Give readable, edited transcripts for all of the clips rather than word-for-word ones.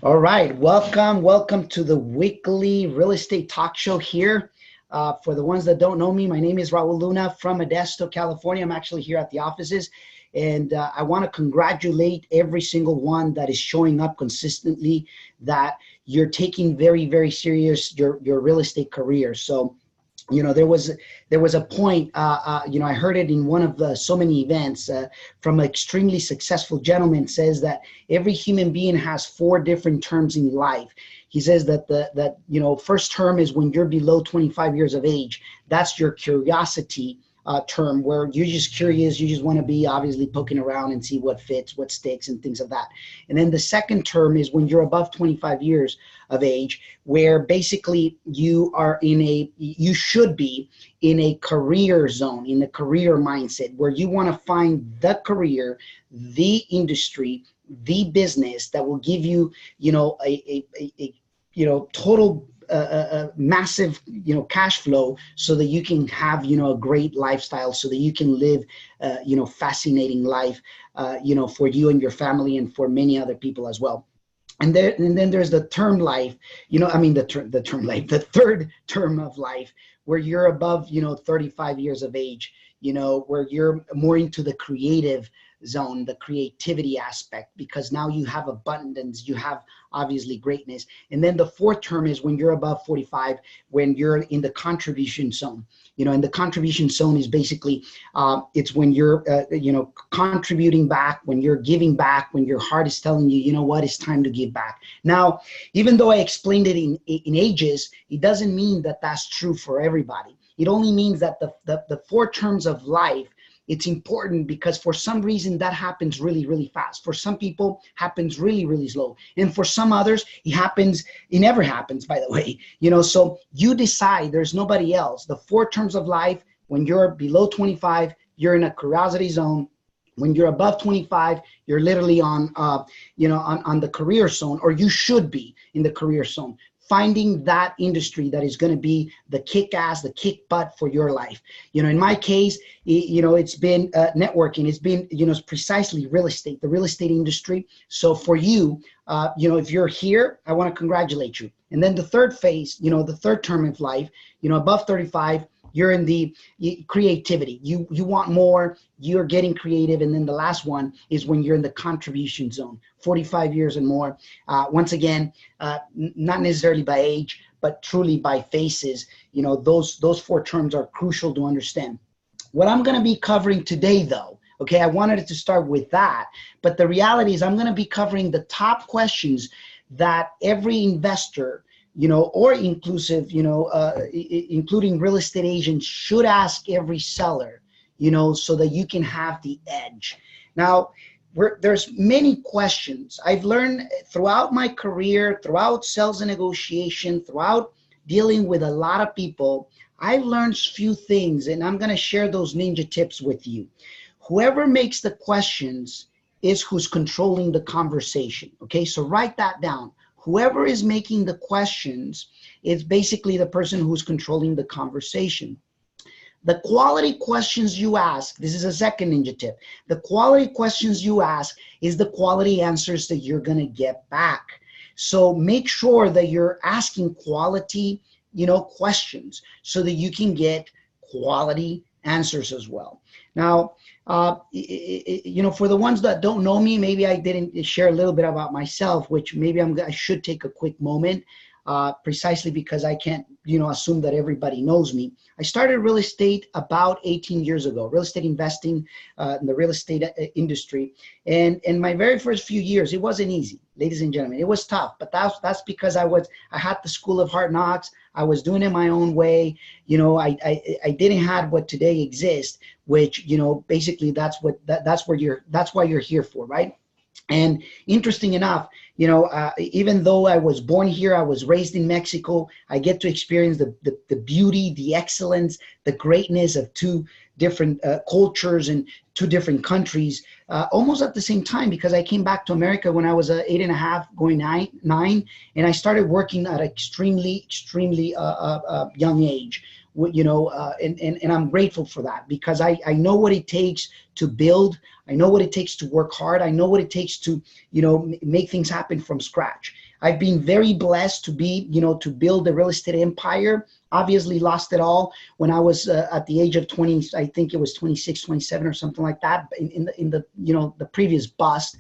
All right, welcome to the weekly real estate talk show here. For the ones that don't know me, my name is Raul Luna from Modesto, California. I'm actually here at the offices, and I want to congratulate every single one that is showing up consistently, that you're taking very serious your real estate career. So there was a point, I heard it in one of the so many events from an extremely successful gentleman. Says that every human being has four different terms in life. He says that first term is when you're below 25 years of age. That's your curiosity term, where you're just curious. You just want to be obviously poking around and see what fits, what sticks, and things of that. And then the second term is when you're above 25 years of age, where basically you should be in a career zone, in a career mindset, where you want to find the career, the industry, the business that will give you, total massive cash flow, so that you can have a great lifestyle, so that you can live fascinating life for you and your family, and for many other people as well. And then there's the term life, the third term of life, where you're above 35 years of age, where you're more into the creative zone, the creativity aspect, because now you have abundance, you have obviously greatness. And then the fourth term is when you're above 45, when you're in the contribution zone. And the contribution zone is basically it's when you're contributing back, when you're giving back, when your heart is telling you, what, it's time to give back. Now, even though I explained it in ages, it doesn't mean that that's true for everybody. It only means that the four terms of life, it's important, because for some reason that happens really fast. For some people, happens really slow. And for some others, it never happens, by the way. So you decide, there's nobody else. The four terms of life: when you're below 25, you're in a curiosity zone. When you're above 25, you're literally on the career zone, or you should be in the career zone, finding that industry that is going to be the kick-ass, the kick-butt for your life. In my case, it's been networking. It's been, precisely real estate, the real estate industry. So for you, if you're here, I want to congratulate you. And then the third phase, the third term of life, above 35, you're in the creativity. You want more, you're getting creative. And then the last one is when you're in the contribution zone, 45 years and more. Once again, not necessarily by age, but truly by phases. Those four terms are crucial to understand. What I'm going to be covering today, though, okay, I wanted it to start with that, but the reality is I'm going to be covering the top questions that every investor, or inclusive, including real estate agents, should ask every seller, so that you can have the edge. Now, there's many questions I've learned throughout my career, throughout sales and negotiation, throughout dealing with a lot of people. I've learned few things, and I'm going to share those ninja tips with you. Whoever makes the questions is who's controlling the conversation. Okay, so write that down. Whoever is making the questions is basically the person who's controlling the conversation. The quality questions you ask, this is a second ninja tip. The quality questions you ask is the quality answers that you're going to get back. So make sure that you're asking quality, questions, so that you can get quality answers as well. Now, for the ones that don't know me, maybe I didn't share a little bit about myself, which maybe I should take a quick moment, precisely because I can't, assume that everybody knows me. I started real estate about 18 years ago, real estate investing in the real estate industry. And in my very first few years, it wasn't easy, ladies and gentlemen. It was tough, but that's because I had the school of hard knocks. I was doing it my own way. I didn't have what today exists, which, basically that's why you're here for, right? And interesting enough, even though I was born here, I was raised in Mexico, I get to experience the beauty, the excellence, the greatness of two different cultures and two different countries almost at the same time, because I came back to America when I was 8.5, going nine, and I started working at an extremely young age. And I'm grateful for that, because I know what it takes to build. I know what it takes to work hard. I know what it takes to, make things happen from scratch. I've been very blessed to be, to build a real estate empire. Obviously lost it all when I was at the age of 20, I think it was 26, 27 or something like that in the previous bust.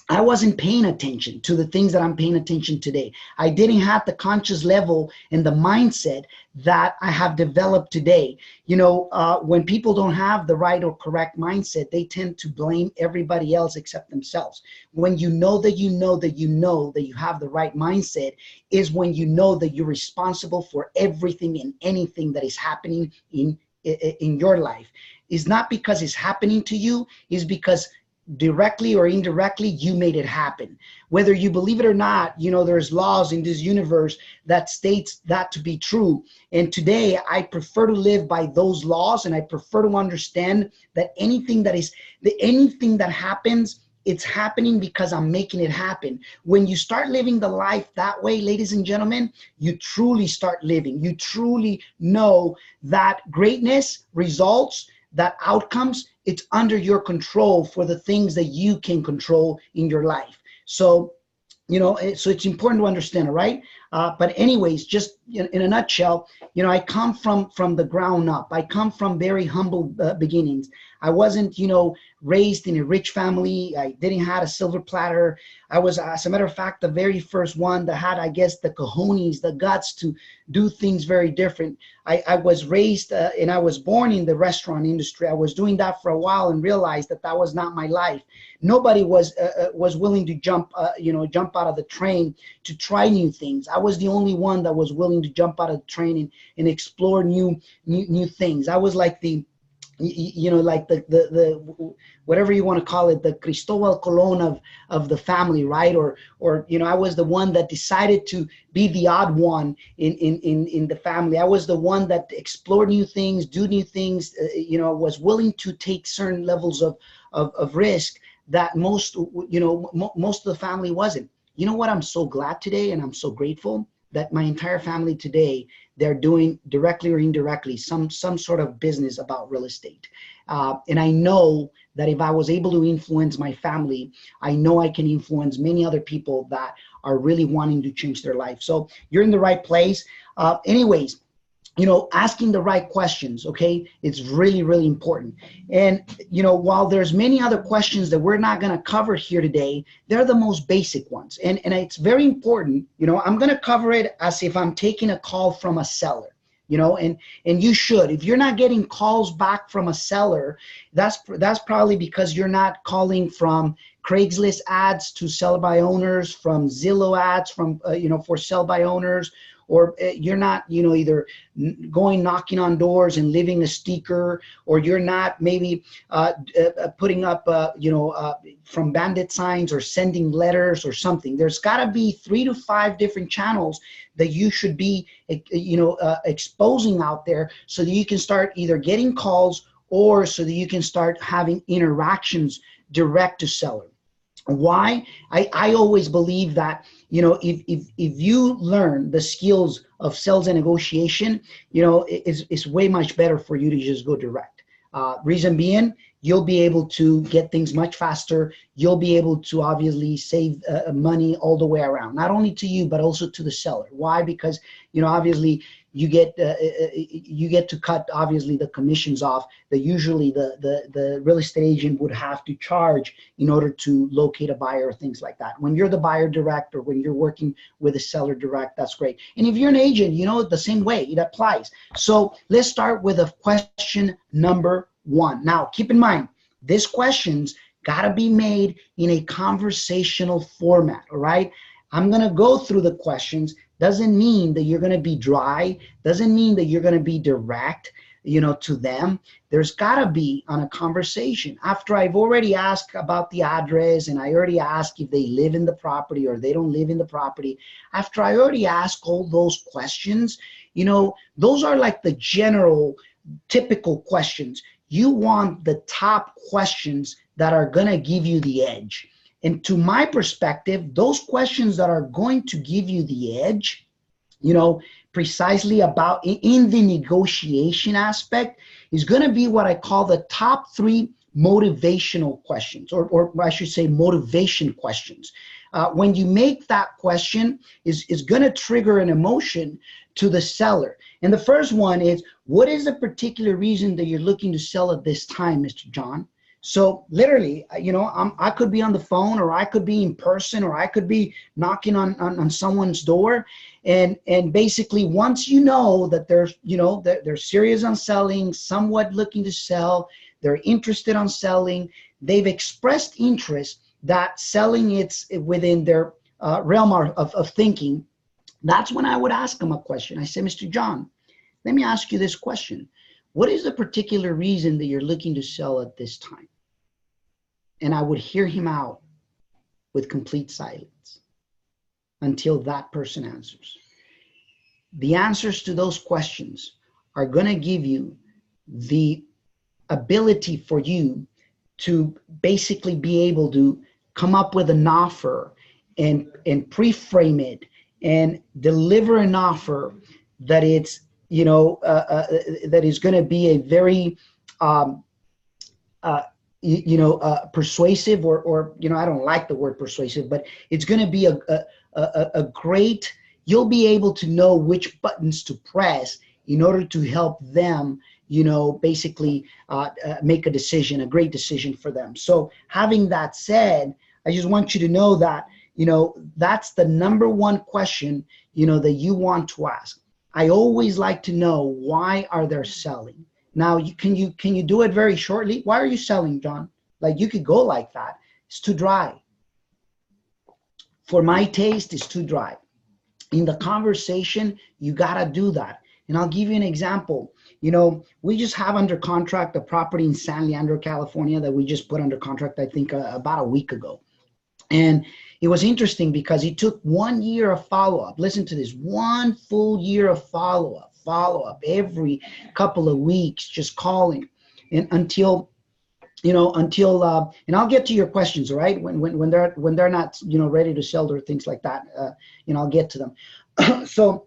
I wasn't paying attention to the things that I'm paying attention today. I didn't have the conscious level and the mindset that I have developed today. When people don't have the right or correct mindset, they tend to blame everybody else except themselves. When you know that you know that you know that you have the right mindset is when you know that you're responsible for everything and anything that is happening in your life. It's not because it's happening to you, it's because directly or indirectly, you made it happen. Whether you believe it or not, there's laws in this universe that states that to be true. And today, I prefer to live by those laws, and I prefer to understand that anything that happens, it's happening because I'm making it happen. When you start living the life that way, ladies and gentlemen, you truly start living. You truly know that greatness, results, that outcomes, it's under your control for the things that you can control in your life. So, so it's important to understand, all right? But anyways, just in a nutshell, I come from the ground up. I come from very humble beginnings. I wasn't, raised in a rich family. I didn't have a silver platter. I was, as a matter of fact, the very first one that had, I guess, the cojones, the guts to do things very different. I was raised and I was born in the restaurant industry. I was doing that for a while and realized that was not my life. Nobody was willing to jump out of the train to try new things. I was the only one that was willing to jump out of the train and explore new things. I was like the whatever you want to call it, the Cristobal Colon of the family, right? Or I was the one that decided to be the odd one in the family. I was the one that explored new things, do new things, was willing to take certain levels of risk that most of the family wasn't. You know what? I'm so glad today, and I'm so grateful that my entire family today, they're doing directly or indirectly some sort of business about real estate. And I know that if I was able to influence my family, I know I can influence many other people that are really wanting to change their life. So you're in the right place. Anyways, asking the right questions, okay? It's really, really important. And, while there's many other questions that we're not going to cover here today, they're the most basic ones. And it's very important, I'm going to cover it as if I'm taking a call from a seller, and you should. If you're not getting calls back from a seller, that's probably because you're not calling from Craigslist ads to sell by owners, from Zillow ads, from, for sell by owners, or you're not, either going knocking on doors and leaving a sticker, or you're not maybe putting up, from bandit signs or sending letters or something. There's got to be 3 to 5 different channels that you should be, exposing out there so that you can start either getting calls or so that you can start having interactions direct to seller. Why? I always believe that, if you learn the skills of sales and negotiation, it's way much better for you to just go direct. Reason being, you'll be able to get things much faster. You'll be able to obviously save money all the way around, not only to you, but also to the seller. Why? Because, obviously you get to cut obviously the commissions off that usually the real estate agent would have to charge in order to locate a buyer or things like that. When you're the buyer direct, or when you're working with a seller direct, that's great. And if you're an agent, the same way it applies. So let's start with a question number 1. Now, keep in mind, these questions got to be made in a conversational format, all right? I'm going to go through the questions. Doesn't mean that you're going to be dry. Doesn't mean that you're going to be direct, to them. There's got to be on a conversation. After I've already asked about the address, and I already asked if they live in the property or they don't live in the property. After I already asked all those questions, those are like the general, typical questions. You want the top questions that are going to give you the edge. And to my perspective, those questions that are going to give you the edge, precisely about in the negotiation aspect is going to be what I call the top 3 motivational questions, or I should say motivation questions. When you make that question is going to trigger an emotion to the seller. And the first one is, what is the particular reason that you're looking to sell at this time, Mr. John? So literally, I could be on the phone, or I could be in person, or I could be knocking on someone's door. And basically, once you know that they're serious on selling, somewhat looking to sell, they're interested on selling, they've expressed interest that selling it's within their realm of thinking, that's when I would ask them a question. I say, Mr. John, let me ask you this question. What is the particular reason that you're looking to sell at this time? And I would hear him out with complete silence until that person answers. The answers to those questions are going to give you the ability for you to basically be able to come up with an offer and pre-frame it and deliver an offer that it's that is going to be a very persuasive, or I don't like the word persuasive, but it's going to be a great, you'll be able to know which buttons to press in order to help them basically make a decision, a great decision for them. So having that said, I just want you to know that, that's the number one question, that you want to ask. I always like to know, why are they selling? Now, can you do it very shortly? Why are you selling, John? Like, you could go like that. It's too dry. For my taste, it's too dry. In the conversation, you got to do that. And I'll give you an example. We just have under contract a property in San Leandro, California that we just put under contract, I think, about a week ago. And it was interesting because it took 1 year of follow-up. Listen to this, 1 full year of follow-up every couple of weeks, just calling, and until and I'll get to your questions, all right? When they're not ready to sell or things like that, I'll get to them. So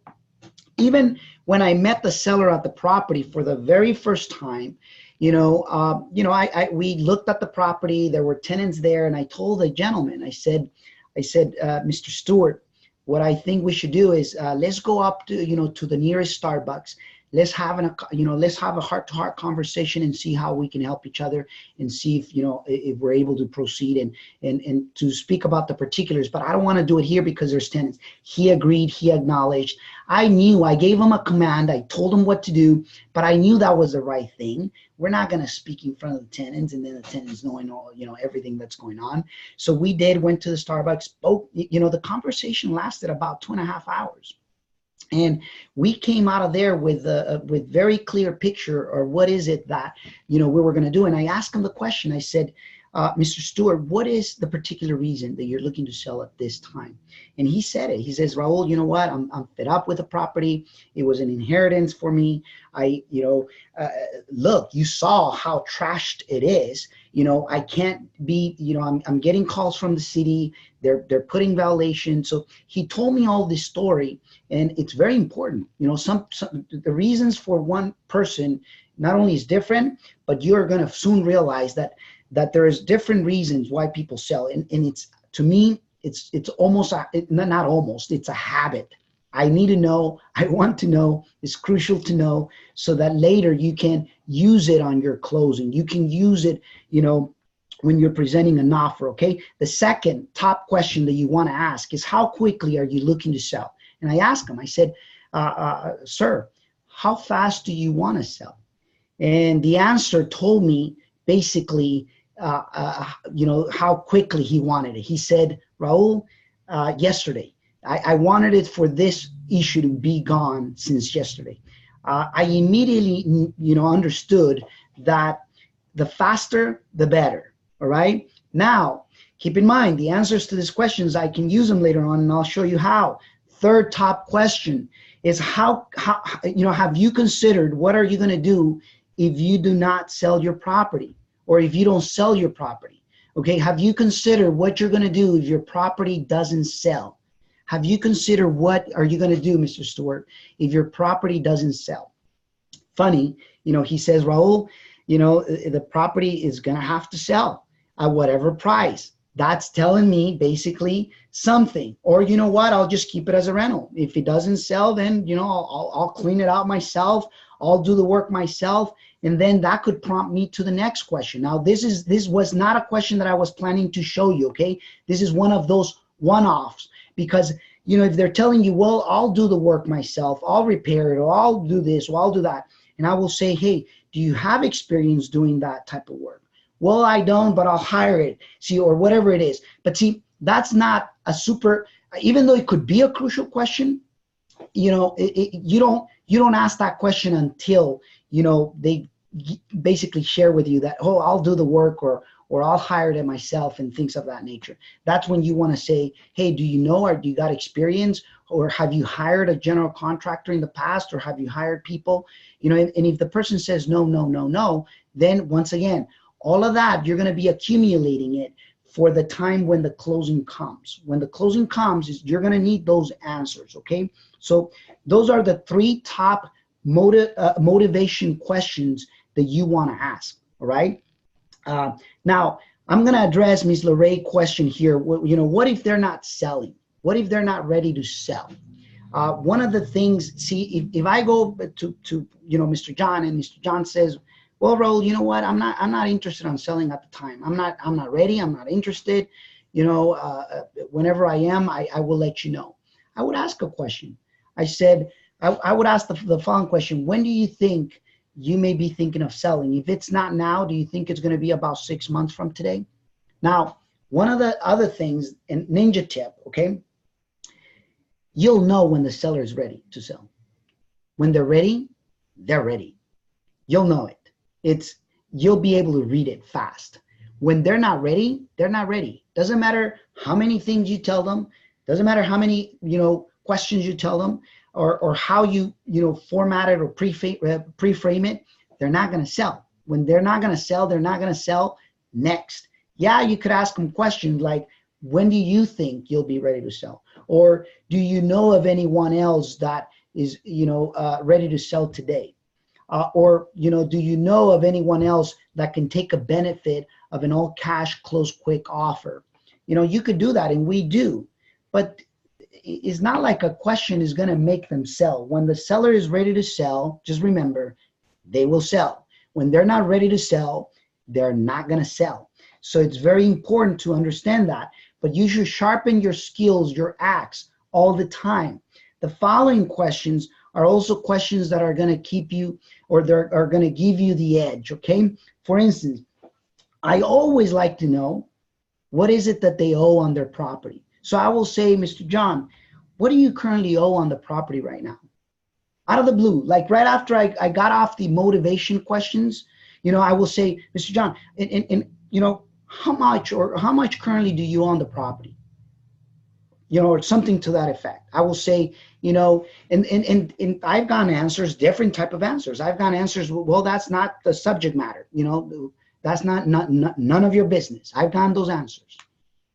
even when I met the seller at the property for the very first time, we looked at the property. There were tenants there, and I told the gentleman, I said, Mr. Stewart, what I think we should do is let's go up to to the nearest Starbucks. Let's have a heart-to-heart conversation and see how we can help each other, and see if we're able to proceed and to speak about the particulars. But I don't want to do it here because there's tenants. He agreed. He acknowledged. I gave him a command. I told him what to do, but I knew that was the right thing. We're not going to speak in front of the tenants and then the tenants knowing all, everything that's going on. So we went to the Starbucks, spoke, the conversation lasted about 2.5 hours. And we came out of there with very clear picture, or what is it that, we were going to do. And I asked him the question. I said, Mr. Stewart, what is the particular reason that you're looking to sell at this time? And he said it. He says, Raul, you know what? I'm fed up with the property. It was an inheritance for me. Look, you saw how trashed it is. I can't be, I'm getting calls from the city. They're putting violations. So he told me all this story, and it's very important. Some the reasons for one person not only is different, but you're going to soon realize that there is different reasons why people sell. And it's, to me, it's almost, not almost, it's a habit. I need to know, I want to know, it's crucial to know, so that later you can use it on your closing. You can use it, when you're presenting an offer, okay? The second top question that you want to ask is, how quickly are you looking to sell? And I asked him, I said, sir, how fast do you want to sell? And the answer told me basically, how quickly he wanted it. He said, Raul, yesterday. I wanted it for this issue to be gone since yesterday. I immediately, understood that the faster, the better. All right. Now, keep in mind, the answers to these questions, I can use them later on, and I'll show you how. Third top question is, how have you considered, what are you going to do if you do not sell your property, or if you don't sell your property? Okay. Have you considered what you're going to do if your property doesn't sell? Have you considered what are you going to do, Mr. Stewart, if your property doesn't sell? Funny, he says, Raul, the property is going to have to sell at whatever price. That's telling me basically something. Or you know what? I'll just keep it as a rental. If it doesn't sell, then I'll clean it out myself. I'll do the work myself, and then that could prompt me to the next question. Now, this was not a question that I was planning to show you. Okay, this is one of those one-offs, because if they're telling you, well, I'll do the work myself, I'll repair it, or I'll do this, or I'll do that, and I will say, hey, do you have experience doing that type of work? Well, I don't, but I'll hire it, see, or whatever it is. But see, that's not a super, even though it could be a crucial question, you don't ask that question until, they basically share with you that, oh, I'll do the work, or I'll hire it myself, and things of that nature. That's when you want to say, hey, do you know, or do you got experience, or have you hired a general contractor in the past, or have you hired people, and if the person says no, then once again, all of that, you're going to be accumulating it for the time when the closing comes. When the closing comes, you're going to need those answers, okay? So those are the 3 top motivation questions that you want to ask, all right? Now, I'm going to address Ms. Lorraine's question here. What if they're not selling? What if they're not ready to sell? One of the things, see, if I go to Mr. John, and Mr. John says, well, Raul, you know what? I'm not interested in selling at the time. I'm not ready. I'm not interested. Whenever I am, I will let you know. I would ask a question. I said, I would ask the following question. When do you think you may be thinking of selling? If it's not now, do you think it's going to be about 6 months from today? Now, one of the other things, and ninja tip, okay? You'll know when the seller is ready to sell. When they're ready, they're ready. You'll know it. You'll be able to read it fast. When they're not ready, they're not ready. Doesn't matter how many things you tell them. Doesn't matter how many questions you tell them, or how you format it or pre-frame it. They're not going to sell. When they're not going to sell, they're not going to sell. Next, yeah, you could ask them questions like, when do you think you'll be ready to sell? Or do you know of anyone else that is ready to sell today? Or do you know of anyone else that can take a benefit of an all cash close quick offer? You could do that, and we do, but it's not like a question is going to make them sell. When the seller is ready to sell, just remember, they will sell. When they're not ready to sell, they're not going to sell. So it's very important to understand that, but you should sharpen your skills, your axe all the time. The following questions are also questions that are going to keep you, or are going to give you the edge, okay? For instance, I always like to know, what is it that they owe on their property? So I will say, Mr. John, what do you currently owe on the property right now? Out of the blue, like right after I got off the motivation questions, I will say, Mr. John, how much currently do you owe on the property? Or something to that effect. I will say, and I've gotten answers, different type of answers. I've gotten answers, well, that's not the subject matter. That's not none of your business. I've gotten those answers.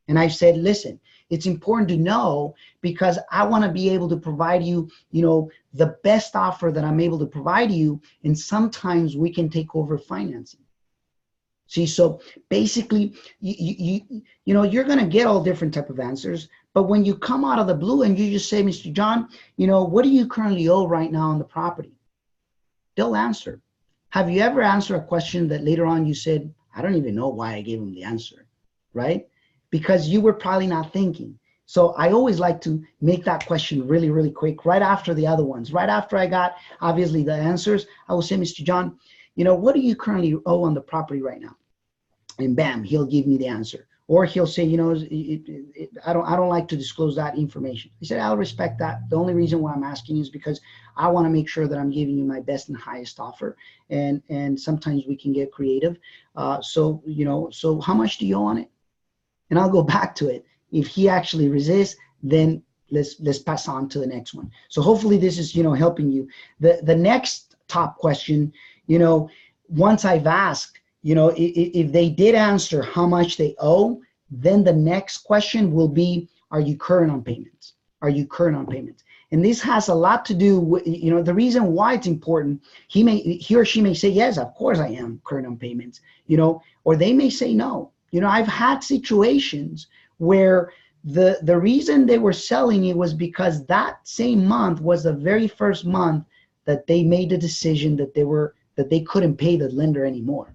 And I've said, listen, it's important to know, because I want to be able to provide you, the best offer that I'm able to provide you. And sometimes we can take over financing. See, so basically, you're going to get all different type of answers. But when you come out of the blue and you just say, Mr. John, what do you currently owe right now on the property? They'll answer. Have you ever answered a question that later on you said, I don't even know why I gave them the answer, right? Because you were probably not thinking. So I always like to make that question really, really quick, right after the other ones. Right after I got, obviously, the answers, I will say, Mr. John, what do you currently owe on the property right now? And bam, he'll give me the answer. Or he'll say, I don't like to disclose that information. I said, I'll respect that. The only reason why I'm asking is because I want to make sure that I'm giving you my best and highest offer. And sometimes we can get creative. So how much do you owe on it? And I'll go back to it. If he actually resists, then let's pass on to the next one. So hopefully this is, helping you. The next top question, once I've asked, if they did answer how much they owe, then the next question will be, are you current on payments? are you current on payments? And this has a lot to do with, the reason why it's important. He or she may say, yes, of course I am current on payments, or they may say no. I've had situations where the reason they were selling it was because that same month was the very first month that they made the decision that they couldn't pay the lender anymore.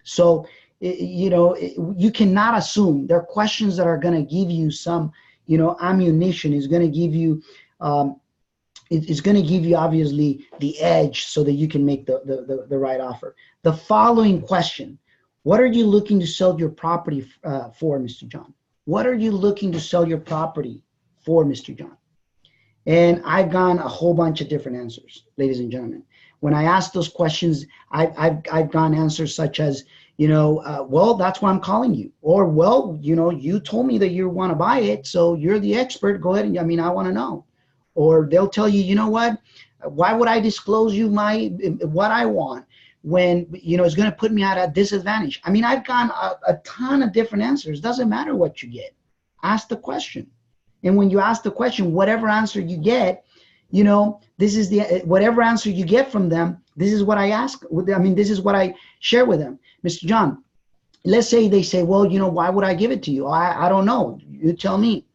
So, you cannot assume. There are questions that are going to give you some, ammunition. Is going to give you, it's going to give you obviously the edge so that you can make the right offer. The following question: what are you looking to sell your property for, Mr. John? What are you looking to sell your property for, Mr. John? And I've gone a whole bunch of different answers, ladies and gentlemen. When I ask those questions, I've gone answers such as, well, that's why I'm calling you. Or, well, you told me that you want to buy it, so you're the expert. Go ahead. I want to know. Or they'll tell you, you know what? Why would I disclose you what I want when, it's going to put me at a disadvantage? I've gone a ton of different answers. Doesn't matter what you get. Ask the question. And when you ask the question, whatever answer you get, this is whatever answer you get from them, this is what I ask. This is what I share with them. Mr. John, let's say they say, well, why would I give it to you? I don't know. You tell me.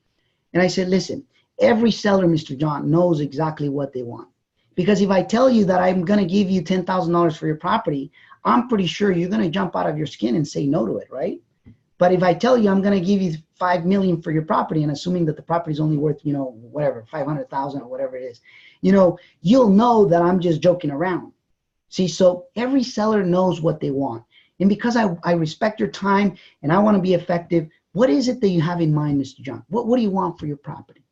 And I said, listen, every seller, Mr. John, knows exactly what they want. Because if I tell you that I'm going to give you $10,000 for your property, I'm pretty sure you're going to jump out of your skin and say no to it, right? But if I tell you I'm going to give you $5 million for your property, and assuming that the property is only worth, whatever, 500,000 or whatever it is, you'll know that I'm just joking around. See, so every seller knows what they want. And because I respect your time and I want to be effective, what is it that you have in mind, Mr. John? What do you want for your property?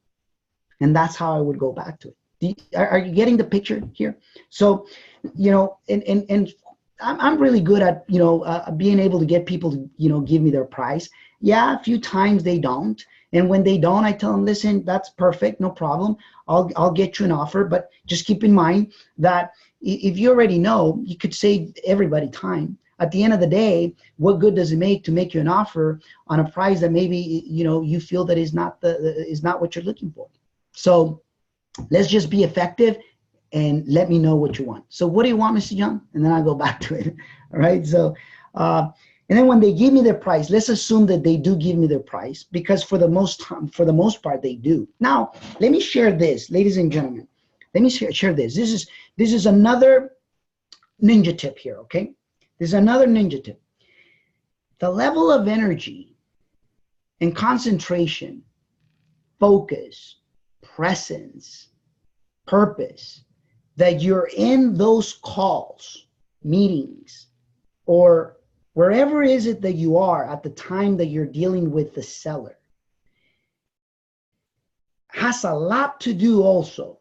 And that's how I would go back to it. Are you getting the picture here? So, and I'm really good at, being able to get people to, give me their price. Yeah, a few times they don't. And when they don't, I tell them, listen, that's perfect. No problem. I'll get you an offer. But just keep in mind that if you already know, you could save everybody time. At the end of the day, what good does it make to make you an offer on a price that maybe, you feel that is not what you're looking for? So let's just be effective and let me know what you want. So what do you want, Mr. John? And then I go back to it. All right. So, and then when they give me their price, let's assume that they do give me their price, because for the most part, they do. Now, let me share this, ladies and gentlemen. Let me share this. This is another ninja tip here. Okay. This is another ninja tip. The level of energy and concentration, focus, presence, purpose that you're in those calls, meetings, or wherever is it that you are at the time that you're dealing with the seller has a lot to do also.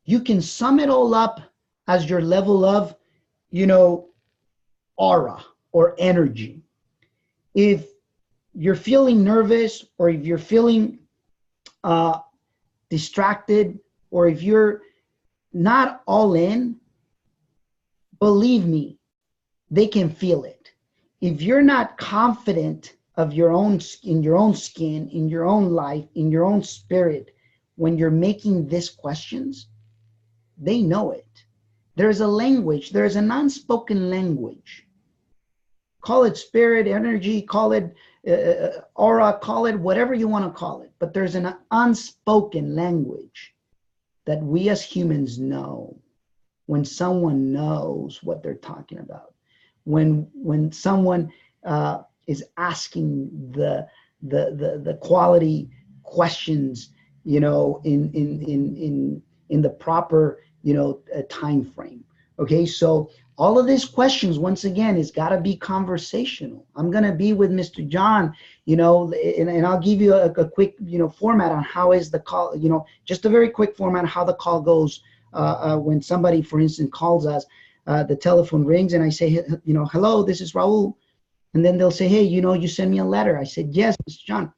You can sum it all up as your level of, aura or energy. If you're feeling nervous, or if you're feeling distracted, or if you're not all in, believe me, they can feel it. If you're not confident in your own skin, in your own life, in your own spirit, when you're making these questions, they know it. There's a language, there's an unspoken language. Call it spirit, energy, call it aura, call it whatever you want to call it. But there's an unspoken language that we as humans know when someone knows what they're talking about. When someone is asking the quality questions, in the proper time frame. Okay, so all of these questions, once again, is got to be conversational. I'm going to be with Mr. John, and I'll give you a quick, format on how is the call, just a very quick format of how the call goes when somebody, for instance, calls us, the telephone rings and I say, hello, this is Raul. And then they'll say, hey, you sent me a letter. I said, yes, Mr. John,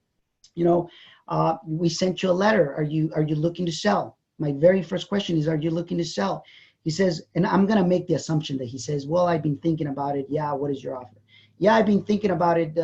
we sent you a letter. Are you looking to sell? My very first question is, are you looking to sell? He says, and I'm going to make the assumption that he says, well, I've been thinking about it. Yeah, what is your offer? Yeah, I've been thinking about it.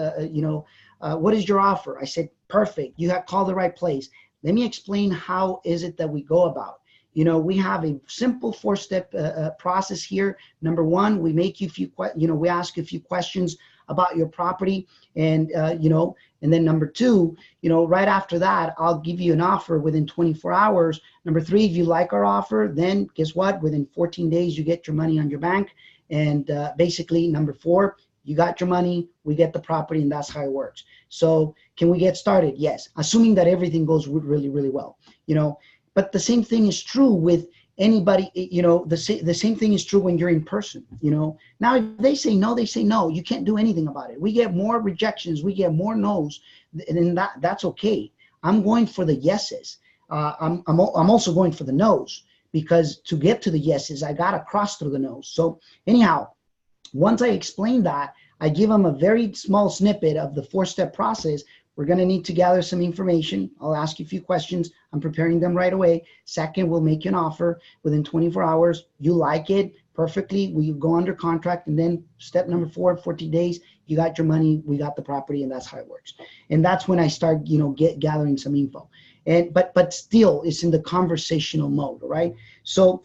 What is your offer? I said, perfect. You have called the right place. Let me explain how is it that we go about. We have a simple 4-step process here. Number one, we make you we ask you a few questions about your property, and and then number two, right after that, I'll give you an offer within 24 hours. Number three, if you like our offer, then guess what? Within 14 days, you get your money on your bank. And basically, number four, you got your money, we get the property, and that's how it works. So can we get started? Yes, assuming that everything goes really, really well. But the same thing is true with anybody. The same thing is true when you're in person. Now if they say no, they say no. You can't do anything about it. We get more rejections, we get more no's, and that's okay. I'm going for the yeses. I'm also going for the no's, because to get to the yeses, I gotta cross through the no's. So anyhow, once I explain that, I give them a very small snippet of the 4-step process. We're going to need to gather some information. I'll ask you a few questions. I'm preparing them right away. Second, we'll make you an offer within 24 hours. You like it perfectly, we go under contract. And then step number 4, 14 days, you got your money, we got the property, and that's how it works. And that's when I start, gathering some info. But still, it's in the conversational mode, right? So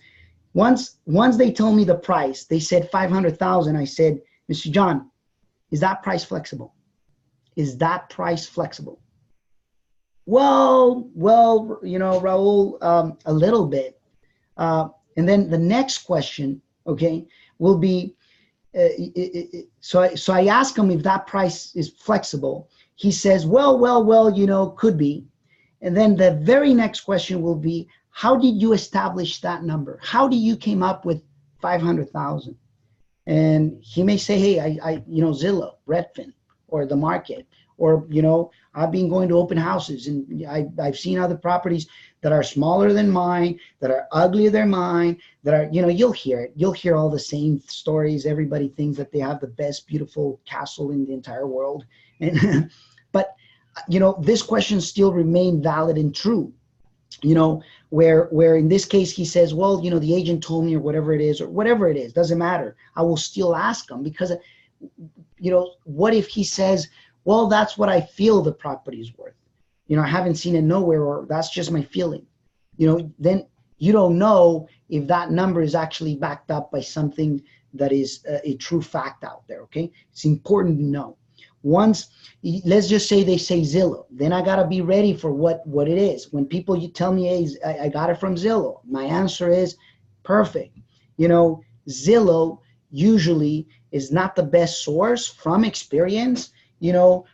once they told me the price, they said 500,000. I said, Mr. John, is that price flexible? Is that price flexible? Well, Raul, a little bit. And then the next question, okay, will be, so I ask him if that price is flexible. He says, well, could be. And then the very next question will be, how did you establish that number? How do you came up with 500,000? And he may say, hey, I Zillow, Redfin, or the market, or, I've been going to open houses, and I've seen other properties that are smaller than mine, that are uglier than mine, that are, you'll hear it. You'll hear all the same stories. Everybody thinks that they have the best, beautiful castle in the entire world. And, but, this question still remain valid and true. Where in this case he says, well, the agent told me, or whatever it is, doesn't matter. I will still ask him, because, what if he says, well, that's what I feel the property is worth. I haven't seen it nowhere, or that's just my feeling. Then you don't know if that number is actually backed up by something that is a true fact out there, okay? It's important to know. Once, let's just say they say Zillow, then I gotta be ready for what it is. When people tell me, hey, I got it from Zillow, my answer is perfect. Zillow usually is not the best source from experience,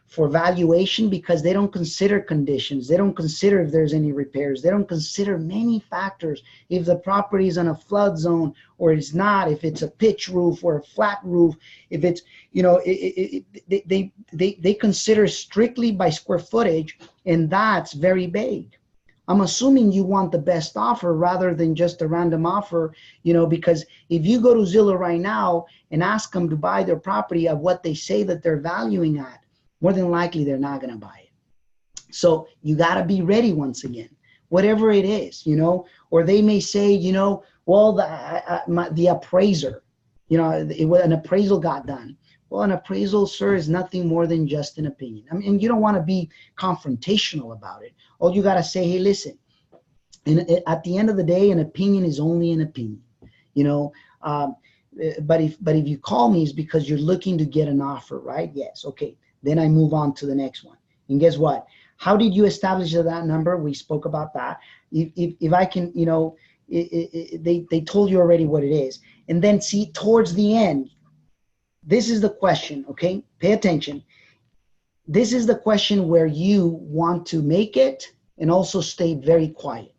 for valuation, because they don't consider conditions. They don't consider if there's any repairs. They don't consider many factors. If the property is on a flood zone or it's not, if it's a pitch roof or a flat roof, if it's, they consider strictly by square footage, and that's very vague. I'm assuming you want the best offer rather than just a random offer, because if you go to Zillow right now and ask them to buy their property at what they say that they're valuing at, more than likely they're not going to buy it. So you got to be ready once again, whatever it is, or they may say, well, the appraiser, an appraisal got done. Well, an appraisal, sir, is nothing more than just an opinion. I mean, you don't want to be confrontational about it. All you got to say, hey, listen, and at the end of the day, an opinion is only an opinion, but if you call me, it's because you're looking to get an offer, right? Yes. Okay. Then I move on to the next one. And guess what? How did you establish that number? We spoke about that. If I can, they told you already what it is. And then see, towards the end, this is the question, okay? Pay attention. This is the question where you want to make it and also stay very quiet.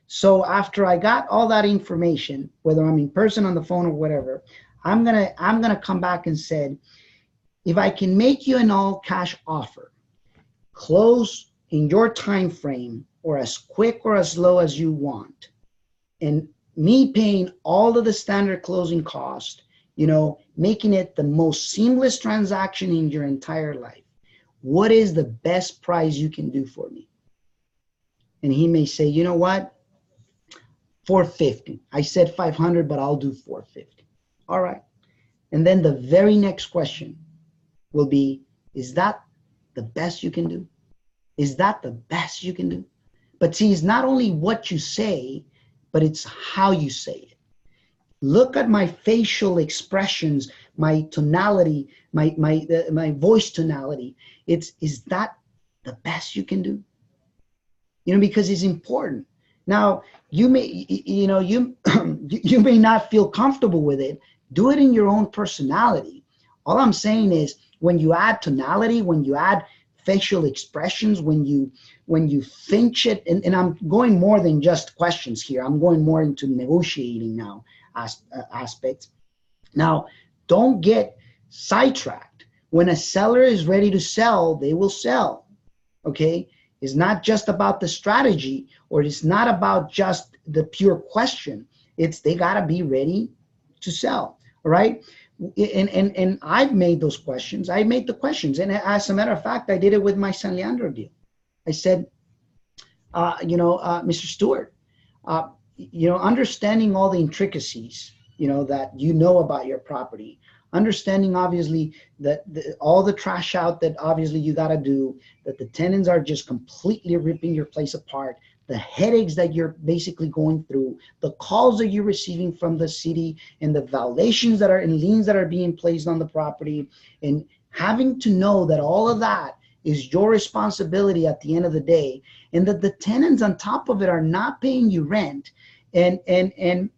So after I got all that information, whether I'm in person, on the phone, or whatever, I'm gonna come back and say, if I can make you an all cash offer, close in your time frame, or as quick or as low as you want, and me paying all of the standard closing cost, making it the most seamless transaction in your entire life, what is the best price you can do for me? And he may say, you know what? 450. I said 500, but I'll do 450. All right. And then the very next question will be, is that the best you can do? Is that the best you can do? But see, it's not only what you say, but it's how you say it. Look at my facial expressions, my tonality, my voice tonality. Is that the best you can do? Because it's important. Now, you may, you may not feel comfortable with it. Do it in your own personality. All I'm saying is when you add tonality, when you add facial expressions, when you finch it, and I'm going more than just questions here. I'm going more into negotiating now aspects. Now, don't get sidetracked. When a seller is ready to sell, they will sell. Okay? It's not just about the strategy, or it's not about just the pure question. It's they gotta be ready to sell. All right. And I've made those questions. I made the questions. And as a matter of fact, I did it with my San Leandro deal. I said, Mr. Stewart, understanding all the intricacies, that about your property, understanding obviously that all the trash out that obviously you got to do, that the tenants are just completely ripping your place apart, the headaches that you're basically going through, the calls that you're receiving from the city, and the violations that are and liens that are being placed on the property, and having to know that all of that is your responsibility at the end of the day, and that the tenants on top of it are not paying you rent. And if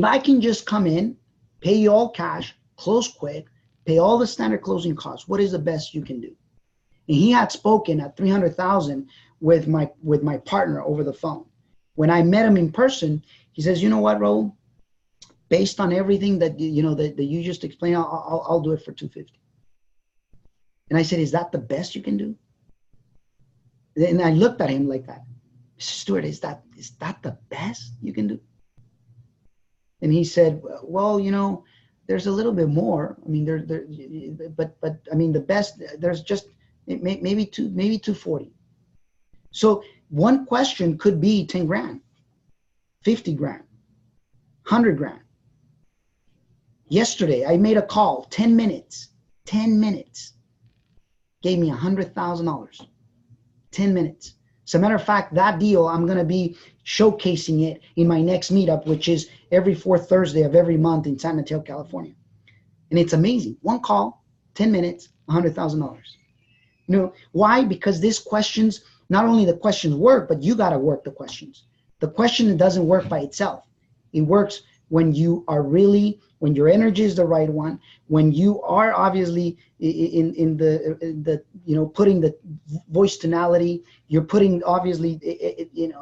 I can just come in, pay you all cash, close quick, pay all the standard closing costs, what is the best you can do? And he had spoken at $300,000 with my partner over the phone. When I met him in person, he says, "You know what, Raul? Based on everything that that you just explained, I'll do it for $250." And I said, "Is that the best you can do?" And I looked at him like that. Mr. Stewart, is that the best you can do? And he said, "Well, there's a little bit more. I mean, but I mean, the best, there's just maybe 240. So one question could be 10 grand, 50 grand, 100 grand. Yesterday, I made a call, 10 minutes, gave me $100,000, 10 minutes. As a matter of fact, that deal, I'm going to be showcasing it in my next meetup, which is every fourth Thursday of every month in San Mateo, California. And it's amazing. One call, 10 minutes, $100,000. Why? Because these questions, not only the questions work, but you got to work the questions. The question doesn't work by itself. It works when you are really, when your energy is the right one, when you are obviously in the putting the voice tonality, you're putting obviously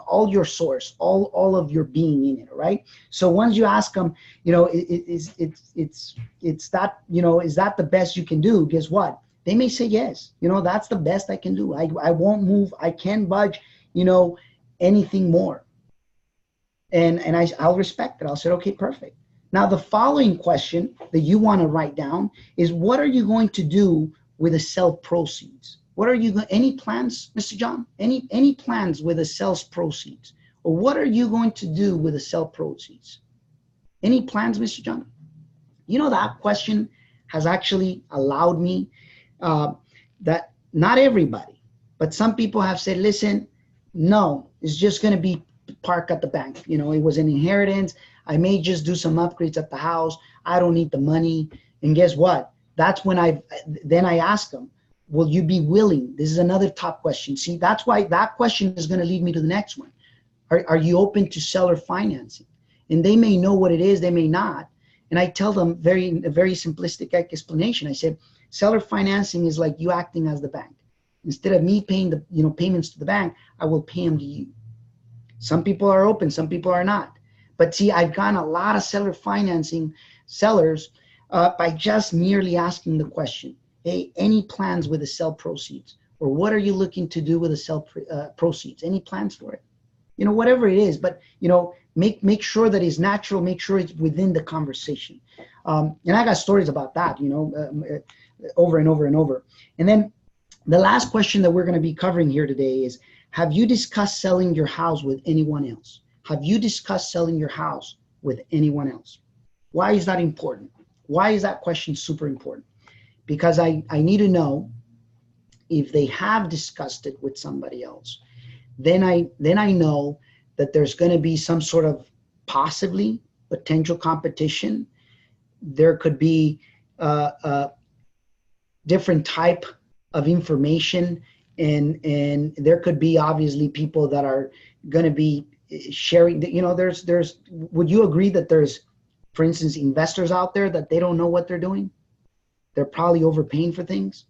all your source, all of your being in it, right? So once you ask them, it's that, is that the best you can do? Guess what? They may say yes. That's the best I can do. I won't move. I can't budge. Anything more. And I'll respect it. I'll say, okay, perfect. Now, the following question that you want to write down is, what are you going to do with the sale proceeds? Any plans, Mr. John? Any plans with the sales proceeds? Or what are you going to do with the sale proceeds? Any plans, Mr. John? That question has actually allowed me that not everybody, but some people have said, listen, no, it's just going to be park at the bank. It was an inheritance. I may just do some upgrades at the house. I don't need the money. And guess what? That's when I ask them, will you be willing? This is another top question. See, that's why that question is going to lead me to the next one. Are you open to seller financing? And they may know what it is, they may not. And I tell them a very simplistic explanation. I said, seller financing is like you acting as the bank. Instead of me paying the payments to the bank, I will pay them to you. Some people are open, some people are not. But see, I've gotten a lot of seller financing sellers by just merely asking the question, hey, any plans with the sale proceeds? Or what are you looking to do with the sale proceeds? Any plans for it? Whatever it is, but, make sure that it's natural, make sure it's within the conversation. And I got stories about that, over and over and over. And then the last question that we're going to be covering here today is, have you discussed selling your house with anyone else? Have you discussed selling your house with anyone else? Why is that important? Why is that question super important? Because I need to know if they have discussed it with somebody else. then I know that there's going to be some sort of possibly potential competition. There could be different type of information, and there could be obviously people that are going to be sharing. There's. Would you agree that there's, for instance, investors out there that they don't know what they're doing? They're probably overpaying for things.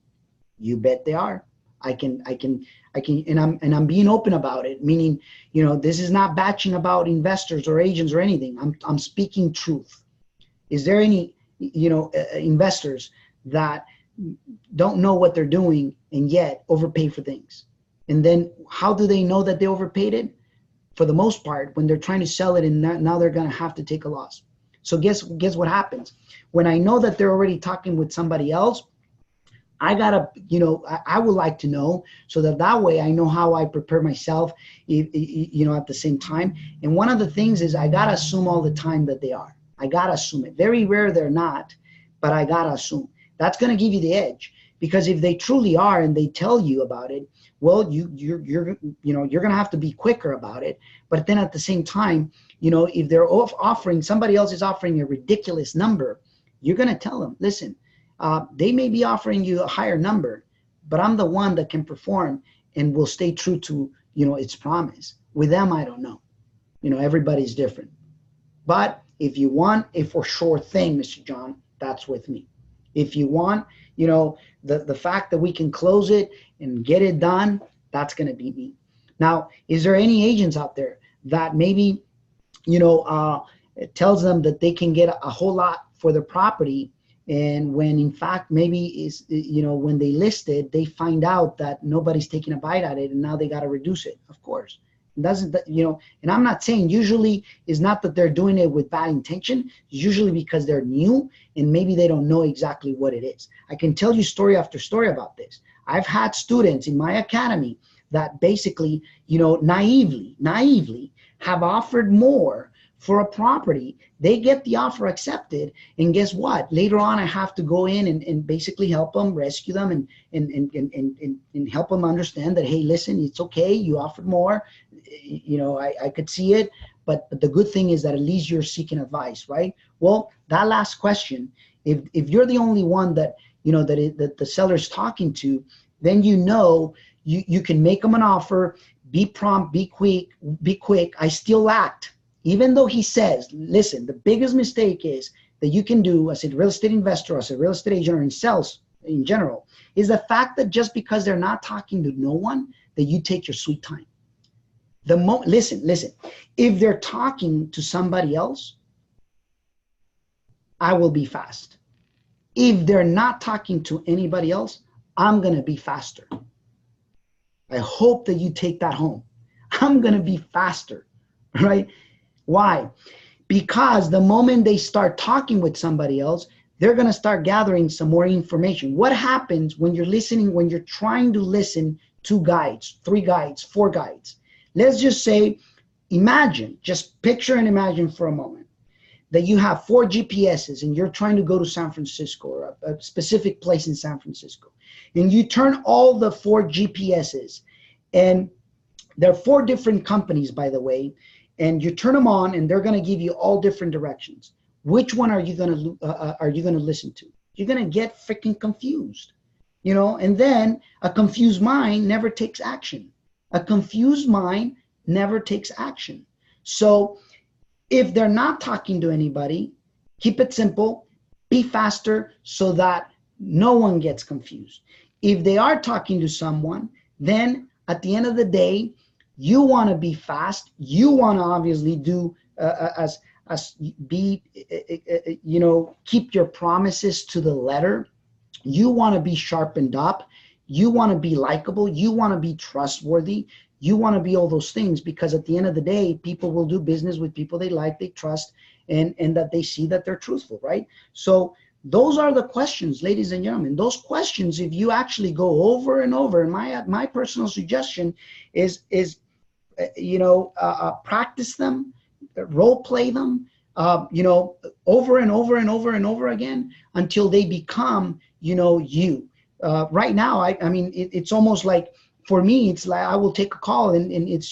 You bet they are. I can, and I'm being open about it. Meaning, this is not batching about investors or agents or anything. I'm speaking truth. Is there any, investors that don't know what they're doing and yet overpay for things? And then how do they know that they overpaid it? For the most part, when they're trying to sell it, and now they're going to have to take a loss. So guess what happens? When I know that they're already talking with somebody else, I gotta, I would like to know, so that way I know how I prepare myself, at the same time. And one of the things is I gotta assume all the time that they are. I gotta assume it. Very rare they're not, but I gotta assume. That's gonna give you the edge, because if they truly are and they tell you about it, well, you're gonna have to be quicker about it. But then at the same time, if they're offering, somebody else is offering a ridiculous number, you're gonna tell them, listen. They may be offering you a higher number, but I'm the one that can perform and will stay true to, its promise. With them, I don't know. Everybody's different. But if you want a for sure thing, Mr. John, that's with me. If you want, the fact that we can close it and get it done, that's going to be me. Now, is there any agents out there that maybe, it tells them that they can get a whole lot for their property, and when in fact maybe is when they list it, they find out that nobody's taking a bite at it, and now they got to reduce it? Of course, it doesn't, and I'm not saying usually is not that they're doing it with bad intention. It's usually because they're new and maybe they don't know exactly what it is. I can tell you story after story about this. I've had students in my academy that basically, naively have offered more for a property. They get the offer accepted, and guess what? Later on, I have to go in and basically help them, rescue them, and help them understand that, hey, listen, it's okay. You offered more. I could see it, but the good thing is that at least you're seeking advice, right? Well, that last question, if you're the only one that that the seller's talking to, then you can make them an offer, be prompt, be quick. I still act. Even though he says, listen, the biggest mistake is that you can do as a real estate investor, as a real estate agent, or in sales in general, is the fact that just because they're not talking to no one, that you take your sweet time. Listen, if they're talking to somebody else, I will be fast. If they're not talking to anybody else, I'm going to be faster. I hope that you take that home. I'm going to be faster, right? Why? Because the moment they start talking with somebody else, they're going to start gathering some more information. What happens when you're listening, when you're trying to listen to guides, 3 guides, 4 guides? Let's just say, just picture and imagine for a moment that you have 4 GPSs and you're trying to go to San Francisco, or a specific place in San Francisco. And you turn all the 4 GPSs, and there are 4 different companies, by the way, and you turn them on, and they're going to give you all different directions. Which one are you going to listen to? You're going to get freaking confused, and then a confused mind never takes action. A confused mind never takes action. So if they're not talking to anybody, keep it simple, be faster so that no one gets confused. If they are talking to someone, then at the end of the day, you want to be fast. You want to obviously do keep your promises to the letter. You want to be sharpened up. You want to be likable. You want to be trustworthy. You want to be all those things, because at the end of the day, people will do business with people they like, they trust, and that they see that they're truthful, right? So those are the questions, ladies and gentlemen. Those questions, if you actually go over and over, and my personal suggestion is practice them, role play them, over and over and over and over again until they become, you. Right now, I mean, it's almost like for me, it's like I will take a call and it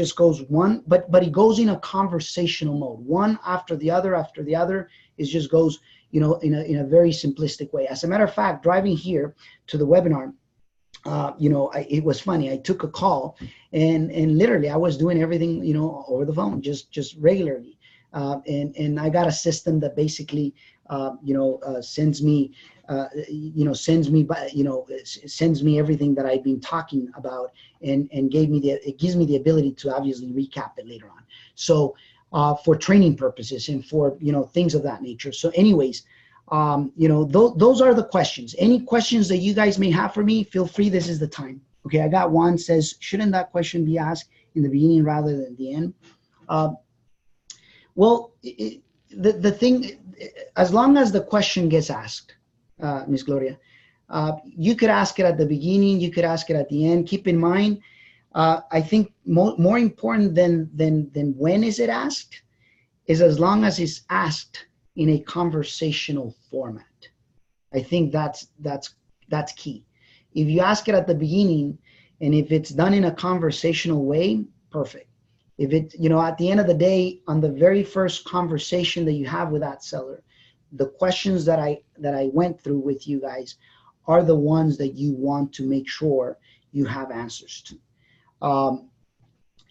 just goes one, but it goes in a conversational mode, one after the other after the other. It just goes, you know, in a very simplistic way. As a matter of fact, driving here to the webinar, you know, it was funny. I took a call and literally I was doing everything, you know, over the phone, just regularly. And I got a system that basically, you know, sends me sends me everything that I've been talking about, and it gives me the ability to obviously recap it later on. So for training purposes and for, you know, things of that nature. So anyways, you know, those are the questions. Any questions that you guys may have for me, feel free. This is the time. Okay, I got one says, shouldn't that question be asked in the beginning rather than the end? Well, the thing, as long as the question gets asked, Ms. Gloria, you could ask it at the beginning, you could ask it at the end. Keep in mind, I think more important than when is it asked is as long as it's asked in a conversational format. I think that's key. If you ask it at the beginning and if it's done in a conversational way, perfect. If it, you know, at the end of the day, on the very first conversation that you have with that seller, the questions that I went through with you guys are the ones that you want to make sure you have answers to.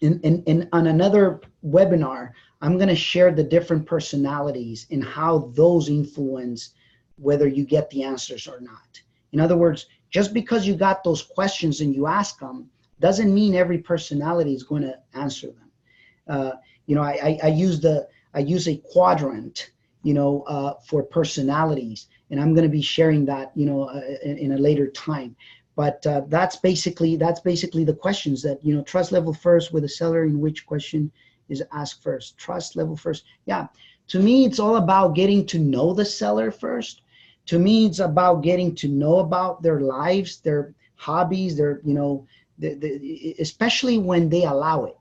And on another webinar, I'm going to share the different personalities and how those influence whether you get the answers or not. In other words, just because you got those questions and you ask them doesn't mean every personality is going to answer them. You know, I use a quadrant, you know, for personalities, and I'm going to be sharing that, you know, in a later time. But that's basically the questions that, you know, trust level first with a seller, in which question is asked first. Trust level first. Yeah. To me, it's all about getting to know the seller first. To me, it's about getting to know about their lives, their hobbies, their, you know, especially when they allow it.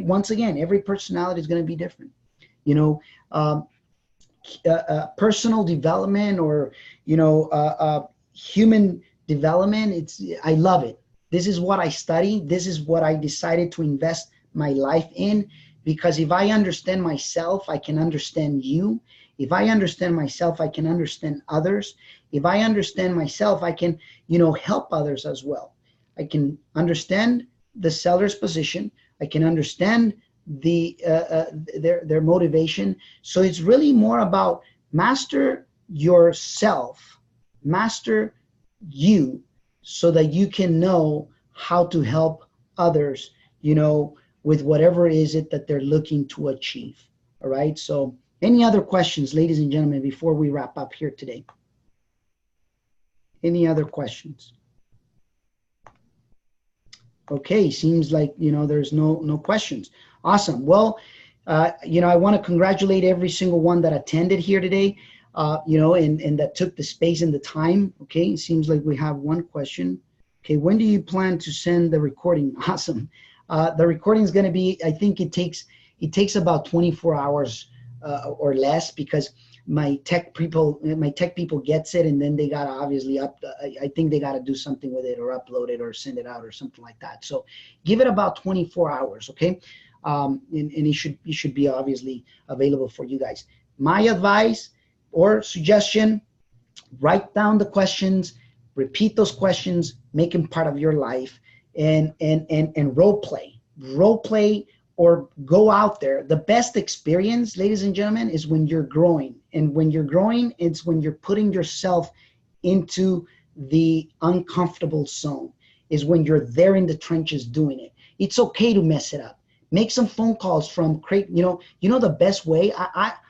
Once again, every personality is going to be different. You know, personal development or, you know, human development, I love it. This is what I study. This is what I decided to invest my life in, because if I understand myself, I can understand you. If I understand myself, I can understand others. If I understand myself, I can, you know, help others as well. I can understand the seller's position. I can understand their motivation. So it's really more about master yourself, master you, so that you can know how to help others, you know, with whatever is it that they're looking to achieve. All right. So any other questions, ladies and gentlemen, before we wrap up here today? Any other questions? Okay, seems like, you know, there's no questions. Awesome. Well, you know, I want to congratulate every single one that attended here today, you know, and that took the space and the time. Okay, it seems like we have one question. Okay, when do you plan to send the recording? Awesome. The recording is going to be, I think it takes about 24 hours or less, because my tech people gets it, and then they got to obviously I think they got to do something with it or upload it or send it out or something like that. So give it about 24 hours. Okay. And it should be obviously available for you guys. My advice or suggestion, write down the questions, repeat those questions, make them part of your life, and role play, or go out there. The best experience, ladies and gentlemen, is when you're growing. And when you're growing, it's when you're putting yourself into the uncomfortable zone, is when you're there in the trenches doing it. It's okay to mess it up. Make some phone calls from you know the best way.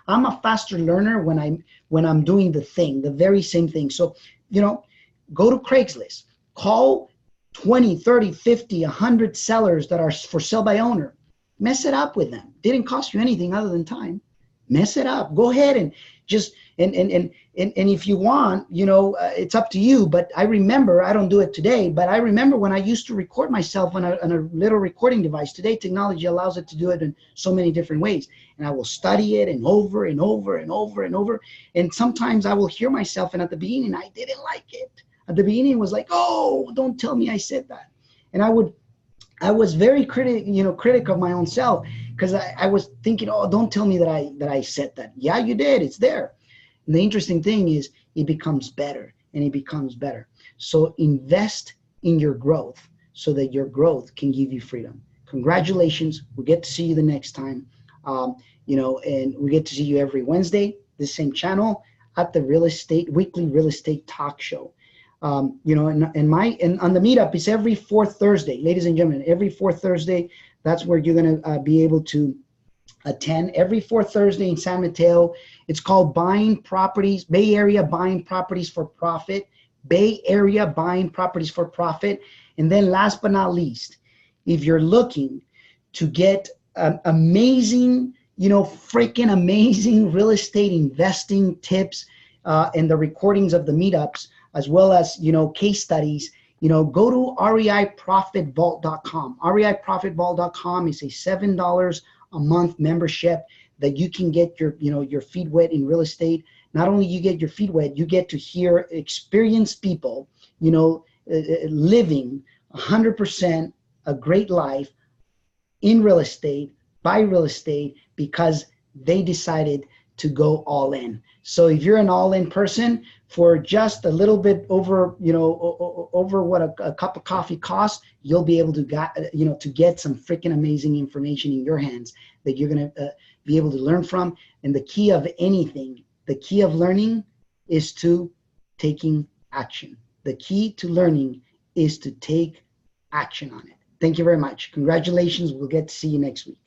I'm a faster learner when I'm doing the thing, the very same thing. So, you know, go to Craigslist, call 20, 30, 50, 100 sellers that are for sale by owner. Mess it up with them. Didn't cost you anything other than time. Mess it up. Go ahead and just and if you want, you know, it's up to you. But I remember, I don't do it today, but I remember when I used to record myself on a little recording device. Today, technology allows it to do it in so many different ways. And I will study it and over and over and over and over. And sometimes I will hear myself, and at the beginning, I didn't like it. At the beginning, it was like, oh, don't tell me I said that. And I was very critic of my own self, because I was thinking, oh, don't tell me that I said that. Yeah, you did. It's there. And the interesting thing is, it becomes better and it becomes better. So invest in your growth so that your growth can give you freedom. Congratulations. We get to see you the next time. And we get to see you every Wednesday, the same channel, at the weekly real estate talk show. And on the meetup, it's every fourth Thursday, ladies and gentlemen, every fourth Thursday. That's where you're going to be able to attend every fourth Thursday in San Mateo. It's called Buying Properties, Bay Area Buying Properties for Profit, Bay Area Buying Properties for Profit. And then last but not least, if you're looking to get amazing, freaking amazing real estate investing tips and the recordings of the meetups, as well as, case studies, go to reiprofitvault.com. reiprofitvault.com is a $7 a month membership that you can get your feet wet in real estate. Not only you get your feet wet, you get to hear experienced people, living 100% a great life in real estate, by real estate, because they decided to go all in. So if you're an all-in person, for just a little bit over, over what a cup of coffee costs, you'll be able to get some freaking amazing information in your hands that you're going to be able to learn from. And the key of anything, the key of learning is to taking action. The key to learning is to take action on it. Thank you very much. Congratulations. We'll get to see you next week.